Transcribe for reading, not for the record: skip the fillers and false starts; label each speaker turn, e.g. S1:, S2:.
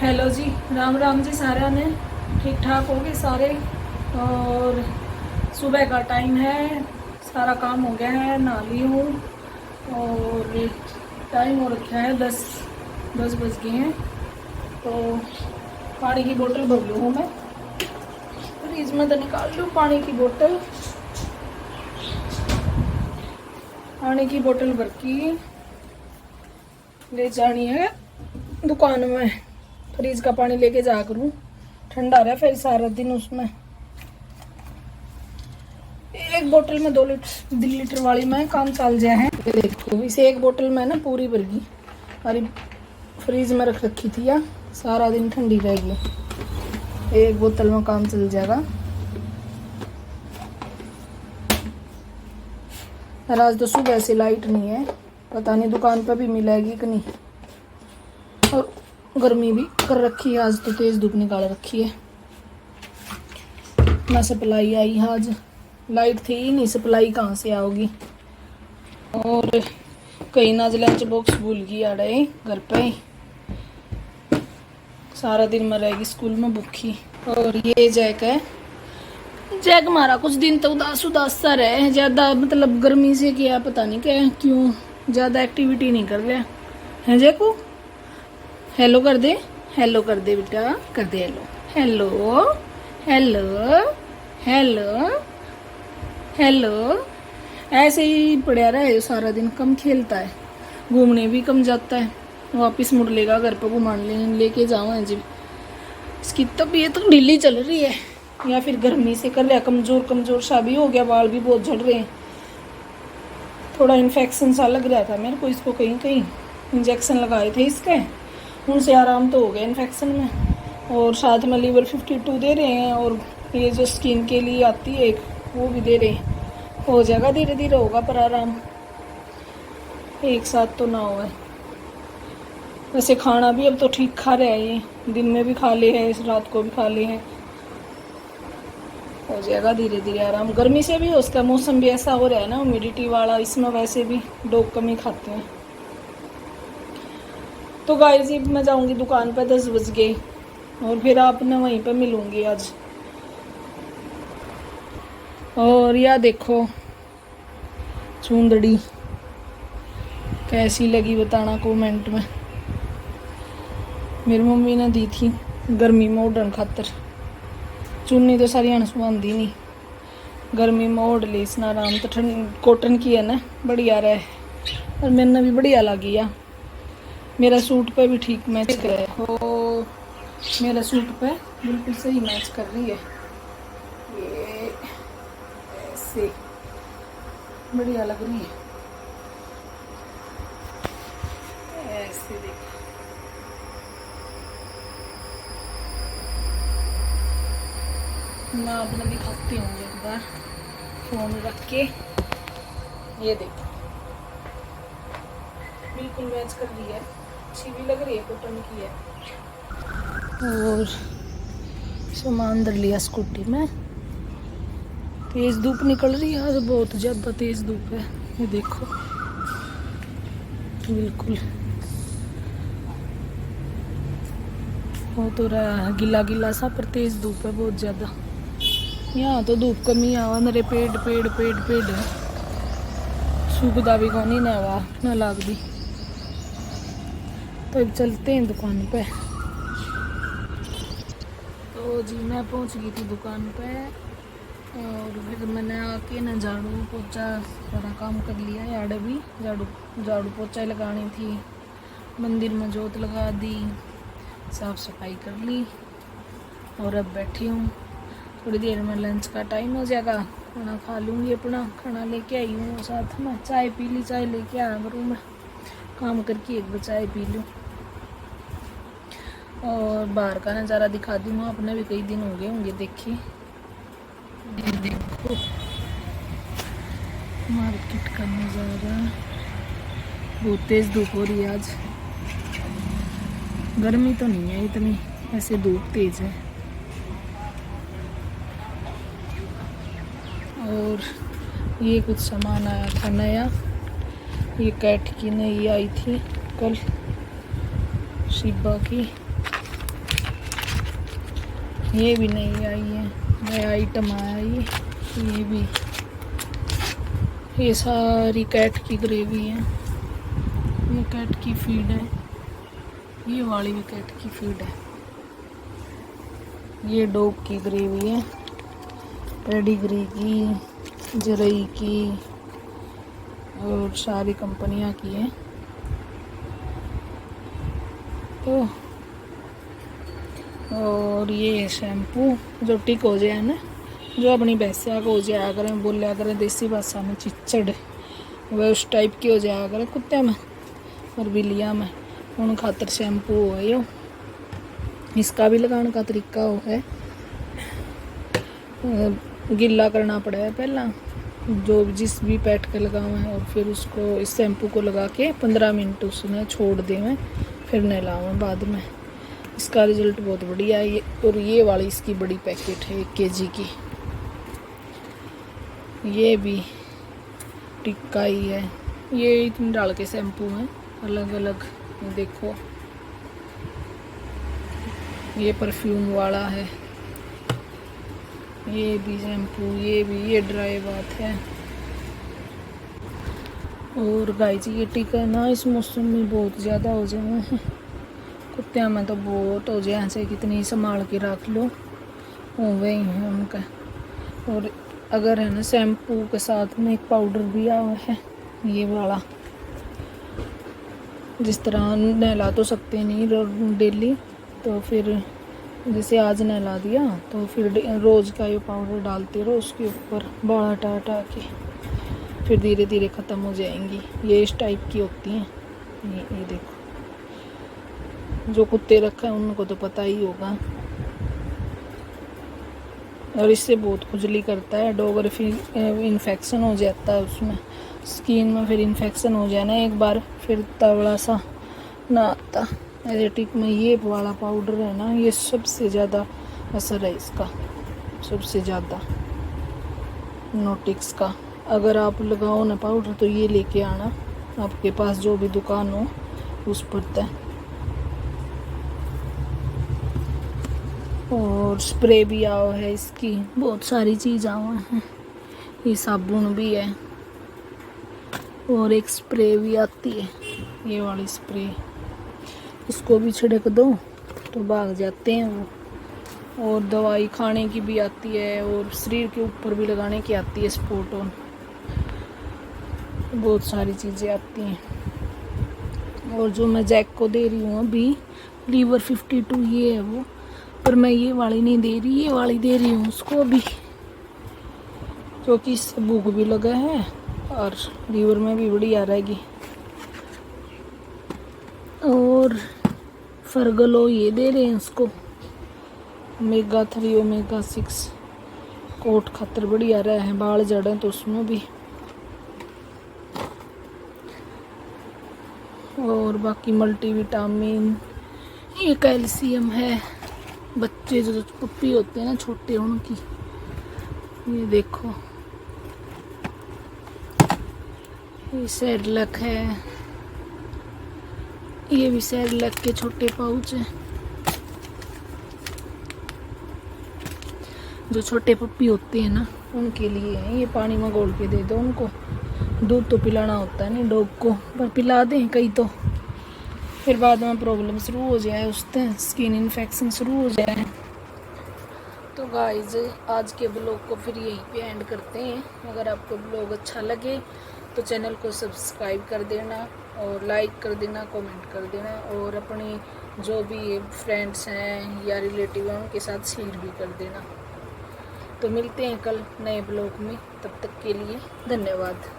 S1: Hello जी, राम राम जी। सारा ने ठीक ठाक हो गए सारे। और सुबह का टाइम है, सारा काम हो गया है, नहा ली हूँ। और टाइम हो रखा है 10 बज गए हैं। तो पानी की बोतल भर लूँ हूँ मैं, फ्रिज में तो निकाल लूँ पानी की बोतल। पानी की बोतल भर की ले जानी है दुकान में। फ्रिज का पानी लेके जा करूँ, ठंडा रहा फिर सारा दिन उसमें। एक बोतल में 2 लीटर वाली में काम चल जाए है। ये देखो, इसे एक बोतल में ना पूरी भर गई। अरे फ्रीज में रख रखी थी या सारा दिन ठंडी रहेगी। एक बोतल में काम चल जाएगा। और आज तो सुबह से लाइट नहीं है, पता नहीं दुकान पर भी मिलेगी कि नहीं। और गर्मी भी कर रखी है, आज तो तेज धूप निकाल रखी है ना। सप्लाई आई आज, लाइट थी ही नहीं, सप्लाई कहाँ से आओगी। और कहीं ना लंच बॉक्स भूल गई आ रहे घर पे ही, सारा दिन में रहेगी स्कूल में भूखी। और ये जैक है, जैक हमारा कुछ दिन तो उदास उदास सा रहे, ज़्यादा मतलब गर्मी से किया पता नहीं क्या, क्यों ज़्यादा एक्टिविटी नहीं कर रहा है। जैको हेलो कर दे, हेलो कर दे बेटा, कर दे hello, hello hello hello hello. ऐसे ही पड़ा रहा है सारा दिन, कम खेलता है, घूमने भी कम जाता है। वापस मुड़ लेगा घर पर, घुमान लेके जाऊँ है जी। इसकी तबीयत तो ढीली चल रही है, या फिर गर्मी से कर रहा, कमजोर कमजोर सा भी हो गया, बाल भी बहुत झड़ रहे हैं। थोड़ा इन्फेक्शन सा लग रहा था मेरे को इसको, कहीं कहीं इंजेक्शन लगाए थे इसके, उनसे आराम तो हो गया इन्फेक्शन में। और साथ में लीवर 52 दे रहे हैं, और ये जो स्किन के लिए आती है एक, वो भी दे रहे हैं। हो जाएगा, धीरे धीरे होगा पर आराम, एक साथ तो ना हो। वैसे खाना भी अब तो ठीक खा रहे हैं, ये दिन में भी खा ले हैं, इस रात को भी खा ले हैं। हो जाएगा धीरे धीरे आराम। गर्मी से भी उसका मौसम भी ऐसा हो रहा है ना, ह्यूमिडिटी वाला, इसमें वैसे भी डॉग कम ही खाते हैं। तो गाइस जी, मैं जाऊंगी दुकान पर, 10 बज गए, और फिर आपने वहीं पर मिलूंगी आज। और यह देखो चूंदड़ी कैसी लगी बताना कमेंट में। मेरी मम्मी ने दी थी गर्मी में ओढ़न खातर। चुन्नी तो सारी सुहांदी नहीं, गर्मी में ओढ़ ली इसना आराम। तो ठंड कॉटन की है ना, बढ़िया रहे। और मैंने भी बढ़िया लगी या, मेरा सूट पे भी ठीक मैच कर रहा है। ओ मेरा सूट पे बिल्कुल सही मैच कर रही है, ये ऐसे बढ़िया लग रही है। ऐसे देखो, मैं अपना दिखाती हूँ एक बार फोन रख के। ये देखो बिल्कुल मैच कर रही है, अच्छी भी लग रही है, कॉटन की है। और सामान धर लिया स्कूटी में। तेज धूप निकल रही है आज, बहुत ज़्यादा तेज धूप है। ये देखो बिल्कुल हो तो रहा है गिला गिला सा, पर तेज धूप है बहुत ज़्यादा। यहाँ तो धूप कमी आवा, मेरे पेड़ पेड़ पेड़ पेड़ है, सूखदा भी कौन ना हवा ना लाग दी। तो अब चलते हैं दुकान पे। तो जी मैं पहुंच गई थी दुकान पे, और फिर मैंने आके ना झाड़ू पोछा सारा काम कर लिया। यार भी झाड़ू पोछा लगानी थी, मंदिर में जोत लगा दी, साफ सफाई कर ली, और अब बैठी हूँ। थोड़ी देर में लंच का टाइम हो जाएगा, खाना खा लूँगी। अपना खाना लेके आई हूँ, साथ में चाय पी ली, चाय लेके आया करूँ मैं, काम करके एक बार चाय पी लूँ। और बाहर का नज़ारा दिखा दी हूँ, अपने भी कई दिन हो गए होंगे देखिए। देखो मार्केट का नज़ारा, बहुत तेज़ धूप हो रही है आज। गर्मी तो नहीं है इतनी, ऐसे धूप तेज़ है। और ये कुछ सामान आया था नया, ये कैट की नई आई थी कल, शिबा की। ये भी नई आई है, नया आइटम आया ये भी। ये सारी कैट की ग्रेवी है, ये कैट की फीड है, ये वाली भी कैट की फीड है। ये डॉग की ग्रेवी है, पेडिग्री की, जरई की और सारी कंपनियां की है। तो और ये शैम्पू जो टिक हो जाए ना, जो अपनी भैंसिया को हो जाया करें, बोलिया करें देसी भाषा में चिच्चड़, वह उस टाइप की हो जाया करें कुत्ते में और बिल्लिया में, उन खातर शैम्पू हो यो। इसका भी लगाने का तरीका वो है, गिल्ला करना पड़ा है पहला, जो जिस भी पेट के लगावें, और फिर उसको इस शैम्पू को लगा के 15 मिनट उसमें छोड़ देवें, फिर नहलावें बाद में। इसका रिजल्ट बहुत बढ़िया है। और ये वाली इसकी बड़ी पैकेट है 1 kg की। ये भी टिक्का ही है, ये इतने डाल के शैम्पू हैं अलग अलग। ये देखो, ये परफ्यूम वाला है, ये भी शैम्पू, ये भी, ये ड्राई बात है। और गाइस ये टीका ना इस मौसम में बहुत ज़्यादा हो जाए हैं, कुत्तियाँ में तो बहुत हो जाए ऐसे, कितनी संभाल के रख लो वही है उनका। और अगर है ना शैम्पू के साथ में एक पाउडर भी आया है ये वाला, जिस तरह नहला तो सकते नहीं डेली, तो फिर जैसे आज नहला दिया तो फिर रोज़ का ये पाउडर डालते रहो उसके ऊपर, बाल हटा हटा के, फिर धीरे धीरे ख़त्म हो जाएंगी। ये इस टाइप की होती हैं। ये देखो, जो कुत्ते रखे हैं उनको तो पता ही होगा। और इससे बहुत खुजली करता है डॉग, और फिर इन्फेक्शन हो जाता है उसमें, स्किन में फिर इन्फेक्शन हो जाए ना एक बार, फिर तवड़ा सा ना आता। एजेटिक में ये वाला पाउडर है ना, ये सबसे ज़्यादा असर है इसका, सबसे ज़्यादा नोटिक्स का। अगर आप लगाओ ना पाउडर तो ये लेके आना आपके पास जो भी दुकान हो उस पर तय। और स्प्रे भी आओ है इसकी, बहुत सारी चीज़ आओ हैं। ये साबुन भी है और एक स्प्रे भी आती है, ये वाली स्प्रे, इसको भी छिड़क दो तो भाग जाते हैं वो। और दवाई खाने की भी आती है, और शरीर के ऊपर भी लगाने की आती है, स्पॉट ऑन, बहुत सारी चीज़ें आती हैं। और जो मैं जैक को दे रही हूँ अभी, लीवर 52 ये है वो, पर मैं ये वाली नहीं दे रही, ये वाली दे रही हूँ उसको अभी, क्योंकि इससे भूख भी लगा है और लीवर में भी बढ़िया रहेगी। और फर्गलो ये दे रहे हैं उसको, ओमेगा 3 ओमेगा 6 कोट खातर बढ़िया रहे हैं, बाल जड़े तो उसमें भी। और बाकी मल्टीविटामिन, ये कैल्शियम है, बच्चे जो पप्पी होते हैं ना छोटे उनकी। ये देखो, ये सेरेलैक है, ये भी सेरेलैक के छोटे पाउच हैं। जो छोटे पप्पी होते हैं ना उनके लिए है, ये पानी में घोल के दे दो उनको। दूध तो पिलाना होता है नहीं डॉग को, पर पिला दें कहीं तो फिर बाद में प्रॉब्लम शुरू हो जाए, उससे स्किन इन्फेक्शन शुरू हो जाए। तो गाइज आज के ब्लॉग को फिर यहीं पे एंड करते हैं। अगर आपको ब्लॉग अच्छा लगे तो चैनल को सब्सक्राइब कर देना और लाइक कर देना, कमेंट कर देना, और अपनी जो भी फ्रेंड्स हैं या रिलेटिव हैं उनके साथ शेयर भी कर देना। तो मिलते हैं कल नए ब्लॉग में, तब तक के लिए धन्यवाद।